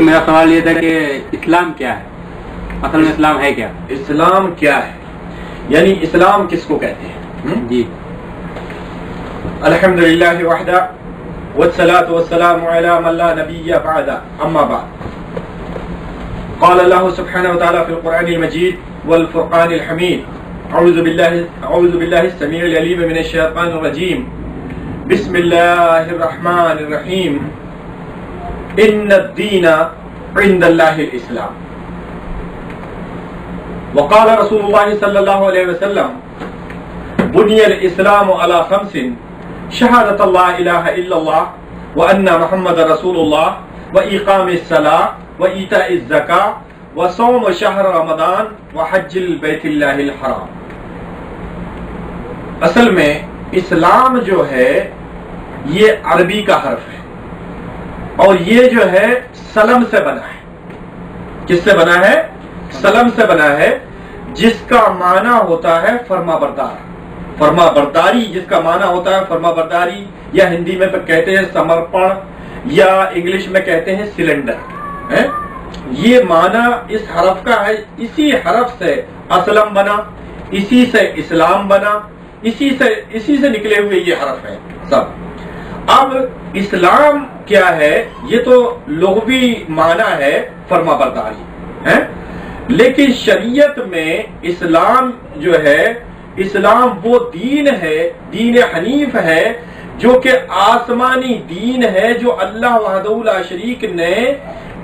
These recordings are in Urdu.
میرا سوال یہ تھا کہ اسلام کیا ہے؟ اصل میں اسلام ہے کیا؟ اسلام کیا ہے یعنی اسلام کس کو کہتے ہیں؟ جی الحمدللہ وحدہ والصلاة والسلام علی من لا نبی بعد اما بعد قال اللہ سبحانہ وتعالی فی القرآن المجید والفرقان الحمید اعوذ باللہ السمیع العلیم من الشیطان الرجیم بسم اللہ الرحمن الرحیم ان الدین عند اللہ الاسلام وقال رسول اللہ صلی اللہ علیہ وسلم بنی الاسلام علی خمس شہادت اللہ الہ الا اللہ وان محمد رسول اللہ واقام الصلاۃ وایتاء الزکاۃ وصوم شہر رمضان وحج البیت اللہ الحرام۔ اصل میں اسلام جو ہے یہ عربی کا حرف ہے اور یہ جو ہے سلم سے بنا ہے۔ کس سے بنا ہے؟ سلم سے بنا ہے، جس کا معنی ہوتا ہے فرما بردار، فرما برداری جس کا معنی ہوتا ہے فرما برداری، یا ہندی میں کہتے ہیں سمرپن، یا انگلش میں کہتے ہیں سلنڈر۔ یہ معنی اس حرف کا ہے، اسی حرف سے اسلم بنا، اسی سے اسلام بنا، اسی سے نکلے ہوئے یہ حرف ہے سب۔ اب اسلام کیا ہے؟ یہ تو لغوی معنی ہے فرما برداری ہے، لیکن شریعت میں اسلام جو ہے، اسلام وہ دین ہے، دین حنیف ہے، جو کہ آسمانی دین ہے، جو اللہ وحدہ لا شریک نے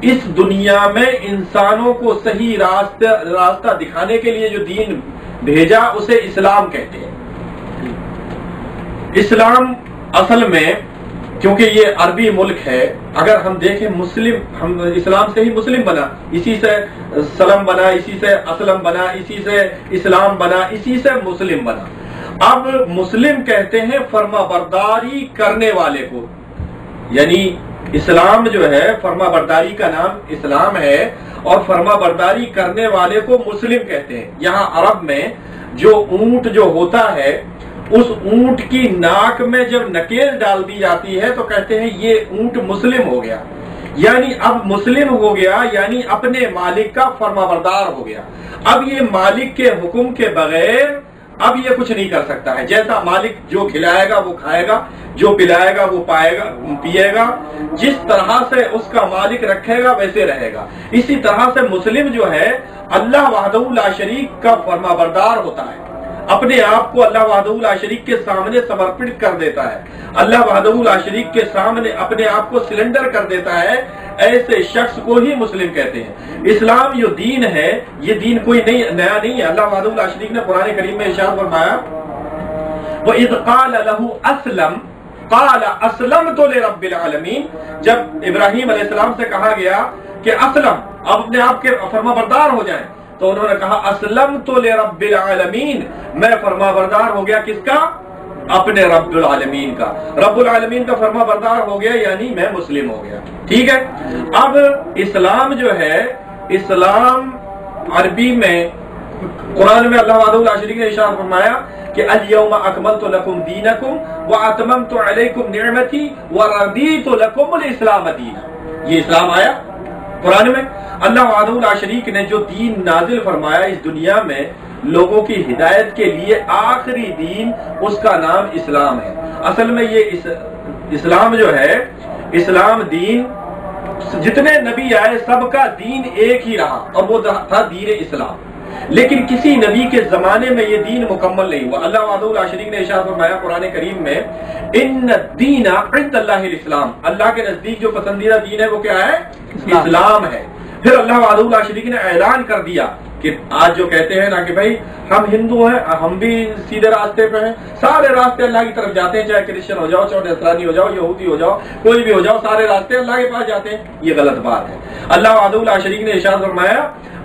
اس دنیا میں انسانوں کو صحیح راستہ دکھانے کے لیے جو دین بھیجا اسے اسلام کہتے ہیں۔ اسلام اصل میں کیونکہ یہ عربی ملک ہے، اگر ہم دیکھیں مسلم، ہم اسلام سے ہی مسلم بنا، اسی سے سلم بنا، اسی سے اسلم بنا، اسی سے اسلام بنا، اسی سے مسلم بنا۔ اب مسلم کہتے ہیں فرما برداری کرنے والے کو، یعنی اسلام جو ہے فرما برداری کا نام اسلام ہے، اور فرما برداری کرنے والے کو مسلم کہتے ہیں۔ یہاں عرب میں جو اونٹ جو ہوتا ہے، اس اونٹ کی ناک میں جب نکیل ڈال دی جاتی ہے تو کہتے ہیں یہ اونٹ مسلم ہو گیا، یعنی اب مسلم ہو گیا، یعنی اپنے مالک کا فرما بردار ہو گیا۔ اب یہ مالک کے حکم کے بغیر اب یہ کچھ نہیں کر سکتا ہے، جیسا مالک جو کھلائے گا وہ کھائے گا، جو پلائے گا وہ پیے گا، جس طرح سے اس کا مالک رکھے گا ویسے رہے گا۔ اسی طرح سے مسلم جو ہے اللہ وحدہ لا شریک کا فرما بردار ہوتا ہے، اپنے آپ کو اللہ وحدہ لا شریک کے سامنے سمرپت کر دیتا ہے، اللہ وحدہ لا شریک کے سامنے اپنے آپ کو سلنڈر کر دیتا ہے، ایسے شخص کو ہی مسلم کہتے ہیں۔ اسلام جو دین ہے یہ دین کوئی نیا نہیں ہے۔ اللہ وحدہ لا شریک نے قرآن کریم میں ارشاد فرمایا وَإِذْ قَالَ لَهُ أَسْلَمْ قَالَ أَسْلَمْتُ لِرَبِّ الْعَالَمِينَ۔ جب ابراہیم علیہ السلام سے کہا گیا کہ اسلم، اب اپنے آپ کے فرما بردار ہو جائیں، تو انہوں نے کہا اسلمت لرب العالمین، میں فرما بردار ہو گیا کس کا؟ اپنے رب العالمین کا۔ رب العالمین کا فرما بردار ہو گیا یعنی میں مسلم ہو گیا، ٹھیک ہے۔ اب اسلام جو ہے، اسلام عربی میں قرآن میں اللہ وحدہ لا شریک نے ارشاد فرمایا کہ الیوم اکملت لکم دینکم واتممت علیکم نعمتی ورضیت لکم الاسلام دینا۔ یہ اسلام آیا قرآن میں۔ اللہ وحدہ لا شریک نے جو دین نازل فرمایا اس دنیا میں لوگوں کی ہدایت کے لیے، آخری دین، اس کا نام اسلام ہے۔ اصل میں یہ اسلام جو ہے، اسلام دین، جتنے نبی آئے سب کا دین ایک ہی رہا، اور وہ تھا دین اسلام، لیکن کسی نبی کے زمانے میں یہ دین مکمل نہیں ہوا۔ اللہ وحدہ لا شریک نے ارشاد فرمایا قرآن کریم میں ان الدین عند اللہ الاسلام، اللہ کے نزدیک جو پسندیدہ دین ہے وہ کیا ہے؟ اسلام ہے۔ پھر اللہ وحدہ لا شریک نے اعلان کر دیا کہ آج جو کہتے ہیں نا کہ بھائی ہم ہندو ہیں، ہم بھی سیدھے راستے پہ ہیں، سارے راستے اللہ کی طرف جاتے ہیں، چاہے کرسچن ہو جاؤ، چاہے نصرانی ہو جاؤ، یہودی ہو جاؤ، کوئی بھی ہو جاؤ، سارے راستے اللہ کے پاس جاتے ہیں، یہ غلط بات ہے۔ اللہ وحدہ لا شریک نے ارشاد فرمایا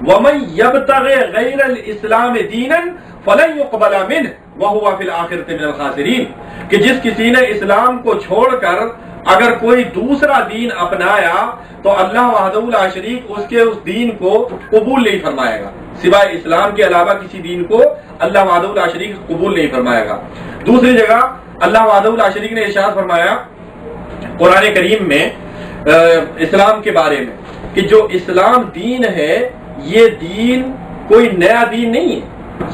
وَمَن يَبْتَغِ غَيْرَ الْإِسْلَامِ دِينًا فَلَن يُقْبَلَ مِنْهُ وَهُوَ فِي الْآخِرَةِ مِنَ الْخَاسِرِينَ، کہ جس کسی نے اسلام کو چھوڑ کر اگر کوئی دوسرا دین اپنایا تو اللہ وحدہ لا شریک اس کے اس دین کو قبول نہیں فرمائے گا، سوائے اسلام کے علاوہ کسی دین کو اللہ وحدہ لا شریک قبول نہیں فرمائے گا۔ دوسری جگہ اللہ وحدہ لا شریک نے ارشاد فرمایا قرآن کریم میں اسلام کے بارے میں کہ جو اسلام دین ہے یہ دین کوئی نیا دین نہیں ہے،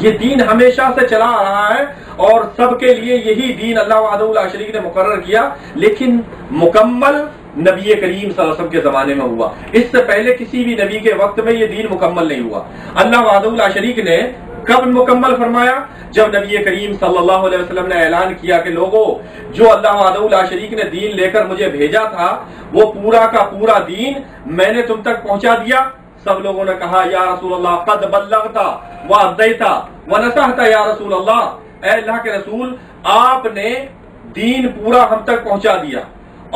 یہ دین ہمیشہ سے چلا آ رہا ہے اور سب کے لیے یہی دین اللہ وحدہ لا شریک نے مقرر کیا، لیکن مکمل نبی کریم صلی اللہ علیہ وسلم کے زمانے میں ہوا، اس سے پہلے کسی بھی نبی کے وقت میں یہ دین مکمل نہیں ہوا۔ اللہ وحدہ لا شریک نے کب مکمل فرمایا؟ جب نبی کریم صلی اللہ علیہ وسلم نے اعلان کیا کہ لوگوں جو اللہ وحدہ لا شریک نے دین لے کر مجھے بھیجا تھا وہ پورا کا پورا دین میں نے تم تک پہنچا دیا۔ سب لوگوں نے کہا یا رسول اللہ قد بلغتا وادیتا ونصحتا یا رسول اللہ، اے اللہ کے رسول آپ نے دین پورا ہم تک پہنچا دیا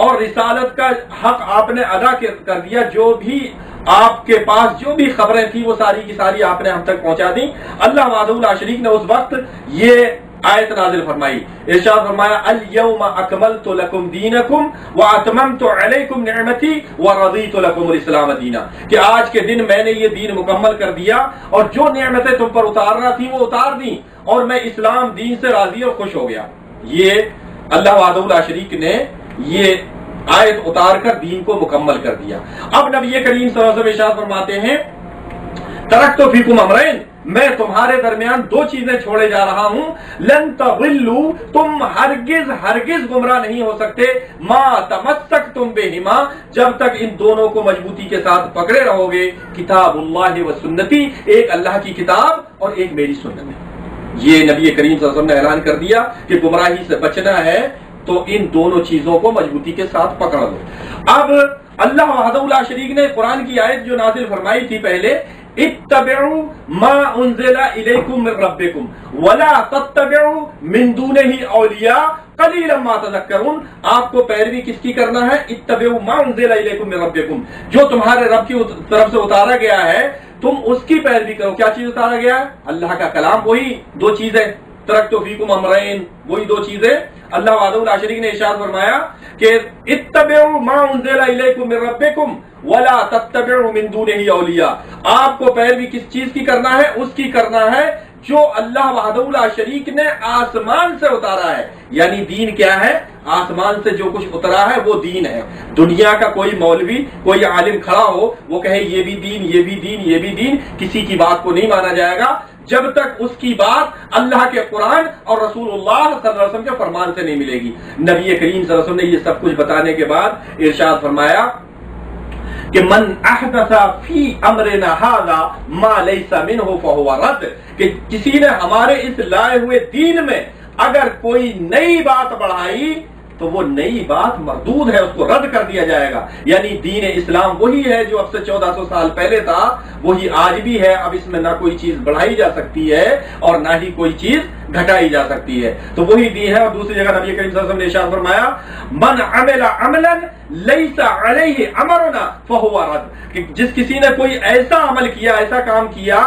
اور رسالت کا حق آپ نے ادا کر دیا، جو بھی آپ کے پاس جو بھی خبریں تھیں وہ ساری کی ساری آپ نے ہم تک پہنچا دی۔ اللہ وحدہ لا شریک نے اس وقت یہ آیت نازل فرمائی، ارشاد فرمایا الیوم اکملت لکم دینکم واتممت علیکم نعمتی ورضیت لکم الاسلام دینا، کہ آج کے دن میں نے یہ دین مکمل کر دیا اور جو نعمتیں تم پر اتارنا تھی وہ اتار دی اور میں اسلام دین سے راضی اور خوش ہو گیا۔ یہ اللہ وحدہ لا شریک نے یہ آیت اتار کر دین کو مکمل کر دیا۔ اب نبی کریم صلی اللہ علیہ وسلم ارشاد فرماتے ہیں ترکت فیکم امرین، میں تمہارے درمیان دو چیزیں چھوڑے جا رہا ہوں، لن تضلوا، تم ہرگز گمراہ نہیں ہو سکتے، ما تمسکتم بہما، جب تک ان دونوں کو مضبوطی کے ساتھ پکڑے رہو گے، کتاب اللہ و سنتی، ایک اللہ کی کتاب اور ایک میری سنت۔ یہ نبی کریم صلی اللہ علیہ وسلم نے اعلان کر دیا کہ گمراہی سے بچنا ہے تو ان دونوں چیزوں کو مضبوطی کے ساتھ پکڑ لو۔ اب اللہ وحدہ لا شریک نے قرآن کی آیت جو نازل فرمائی تھی پہلے، اتبعوا ما انزل الیکم من ربکم ولا تتبعوا من دونہ اولیاء قلیلا ما تذکرون، آپ کو پیروی کس کی کرنا ہے؟ اتبعوا ما انزل الیکم من ربکم، جو تمہارے رب کی طرف سے اتارا گیا ہے تم اس کی پیروی کرو۔ کیا چیز اتارا گیا ہے؟ اللہ کا کلام، وہی دو چیزیں، ترکت فیکم امرین، وہی دو چیزیں۔ اللہ وحدہ لا شریک نے ارشاد فرمایا کہ اتبعوا ما انزل الیکم من ربکم ولا تتبعوا من دونہ اولیاء، آپ کو پیروی کس چیز کی کرنا ہے؟ اس کی کرنا ہے جو اللہ وحدہ لا شریک نے آسمان سے اتارا ہے۔ یعنی دین کیا ہے؟ آسمان سے جو کچھ اترا ہے وہ دین ہے۔ دنیا کا کوئی مولوی کوئی عالم کھڑا ہو وہ کہے یہ بھی دین، یہ بھی دین، یہ بھی دین، کسی کی بات کو نہیں مانا جائے گا جب تک اس کی بات اللہ کے قرآن اور رسول اللہ صلی اللہ علیہ وسلم کے فرمان سے نہیں ملے گی۔ نبی کریم صلی اللہ علیہ وسلم نے یہ سب کچھ بتانے کے بعد ارشاد فرمایا کہ من احدث فی امرنا ھذا ما لیس منہ فہو رد، کہ کسی نے ہمارے اس لائے ہوئے دین میں اگر کوئی نئی بات بڑھائی تو وہ نئی بات مردود ہے، اس کو رد کر دیا جائے گا۔ یعنی دین اسلام وہی ہے جو اب سے 1400 سال پہلے تھا، وہی آج بھی ہے، اب اس میں نہ کوئی چیز بڑھائی جا سکتی ہے اور نہ ہی کوئی چیز گھٹائی جا سکتی ہے، تو وہی دین ہے۔ اور دوسری جگہ نبی کریم صلی اللہ علیہ وسلم نے ارشاد فرمایا من عمل عملا لیس علیہ امرنا فہو رد، کہ جس کسی نے کوئی ایسا عمل کیا، ایسا کام کیا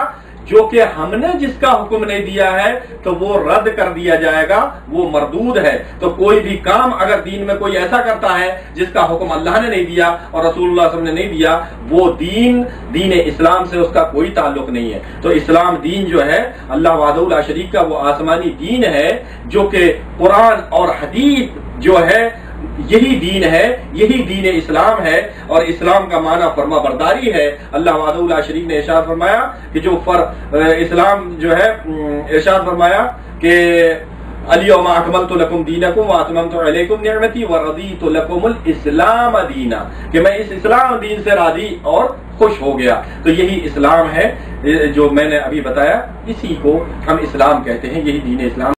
جو کہ ہم نے جس کا حکم نہیں دیا ہے تو وہ رد کر دیا جائے گا، وہ مردود ہے۔ تو کوئی بھی کام اگر دین میں کوئی ایسا کرتا ہے جس کا حکم اللہ نے نہیں دیا اور رسول اللہ صلی اللہ علیہ وسلم نے نہیں دیا، وہ دین اسلام سے اس کا کوئی تعلق نہیں ہے۔ تو اسلام دین جو ہے اللہ وحدہ لا شریک کا وہ آسمانی دین ہے جو کہ قرآن اور حدیث جو ہے یہی دین ہے، یہی دین اسلام ہے، اور اسلام کا معنی فرما برداری ہے۔ اللہ وحدہ لا شریک نے ارشاد فرمایا کہ جو اسلام جو ہے ارشاد فرمایا کہ الیوم اکملت لکم دینکم واتممت علیکم نعمتی ورضیت لکم الاسلام دینا، کہ میں اس اسلام دین سے راضی اور خوش ہو گیا۔ تو یہی اسلام ہے جو میں نے ابھی بتایا، اسی کو ہم اسلام کہتے ہیں، یہی دین اسلام